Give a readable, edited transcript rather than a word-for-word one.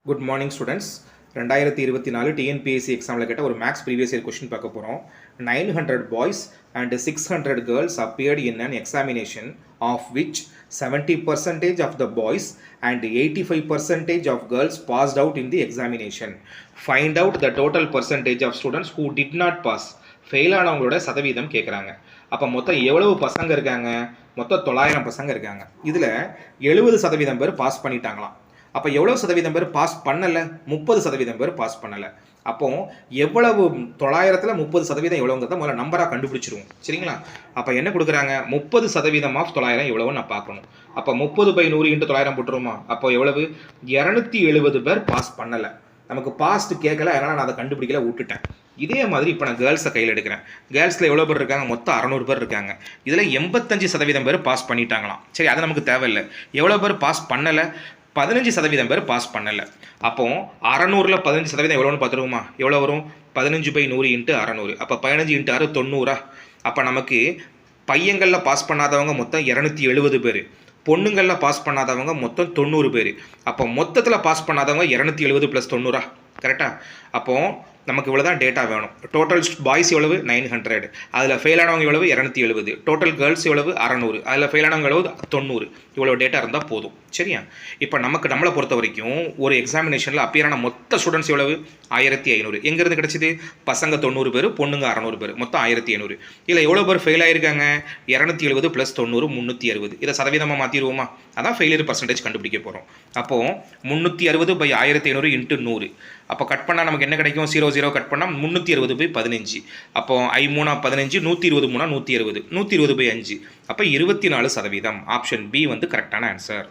Good morning students. 2024 TNPSC எக்ஸாமில் கேட்ட ஒரு மேக்ஸ் ப்ரீவியஸ் இயர் கொஸ்டின் பார்க்க போகிறோம். 900 boys and 600 girls appeared in an examination of which 70% of the boys and 85% of girls passed out in the examination. Find out the total percentage of students who did not pass. Fail ஆனவங்களோட சதவீதம் கேட்குறாங்க. அப்போ மொத்தம் எவ்வளவு பசங்க இருக்காங்க? மொத்தம் 900 பசங்க இருக்காங்க. இதில் 70% பேர் பாஸ் பண்ணிட்டாங்களாம். அப்போ எவ்வளோ சதவீதம் பேர் பாஸ் பண்ணலை? 30% பேர் பாஸ் பண்ணலை. அப்போ எவ்வளவு 900ல் 30% எவ்வளோங்கிறத முதல்ல நம்பராக கண்டுபிடிச்சிருவோம். சரிங்களா? அப்போ என்ன கொடுக்குறாங்க? 30% ஆஃப் 900 எவ்வளோன்னு நான் பார்க்கணும். அப்போ 30/100 × 900 போட்டுருமா? அப்போ எவ்வளவு? 270 பேர் பாஸ் பண்ணலை. நமக்கு பாஸ்ட் கேட்கல, அதனால் நான் அதை கண்டுபிடிக்கல, விட்டுட்டேன். இதே மாதிரி இப்போ நான் கேர்ள்ஸை கையில் எடுக்கிறேன். கேர்ள்ஸில் எவ்வளோ பேர் இருக்காங்க? மொத்தம் 600 பேர் இருக்காங்க. இதில் 85% பேர் பாஸ் பண்ணிட்டாங்களாம். சரி, அது நமக்கு தேவையில்லை. எவ்வளோ பேர் பாஸ் பண்ணலை? 15% பேர் பாஸ் பண்ணலை. அப்போ 600ல் 15% எவ்வளோன்னு பார்த்துருவோமா? எவ்வளோ வரும்? 15/100 × 600. அப்போ 15 × 6 90. அப்போ நமக்கு பையங்களில் பாஸ் பண்ணாதவங்க மொத்தம் 270 பேர், பொண்ணுங்களில் பாஸ் பண்ணாதவங்க மொத்தம் 90 பேர். அப்போ மொத்தத்தில் பாஸ் பண்ணாதவங்க 270 + 90. கரெக்டாக? அப்போது நமக்கு இவ்வளோ தான் டேட்டா வேணும். டோட்டல் பாய்ஸ் எவ்வளவு? 900. அதில் ஃபெயில் ஆனவங்க எவ்வளவு? 270. டோட்டல் கேர்ள்ஸ் எவ்வளவு? 600. அதில் ஃபெயில் ஆனவங்க எவ்வளவு? 90. இவ்வளோ டேட்டா இருந்தால் போதும். சரியா? இப்போ நம்மளை பொறுத்த வரைக்கும் ஒரு எக்ஸாமினேஷனில் அப்பியரான மொத்த ஸ்டூடெண்ட்ஸ் எவ்வளவு? 1500. எங்கேருந்து கிடச்சிது? பசங்க 90 பேர், பொண்ணுங்க 600 பேர், மொத்தம் 1500. இதில் எவ்வளோ பேர் ஃபெயில் ஆகிருக்காங்க? 270 + 90 360. இதை சதவீதமாக மாற்றிடுவோமா? அதான் ஃபெயிலியர் பர்சன்டேஜ் கண்டுபிடிக்க போகிறோம். அப்போது 360/1500 × 100. அப்போ கட் பண்ணால் நமக்கு என்ன கிடைக்கும்? 0 0 கட் பண்ணால் 360/15. அப்போ 3 15, 120 3 160, 120/5. அப்போ 24%. ஆப்ஷன் பி வந்து கரெக்டான ஆன்சர்.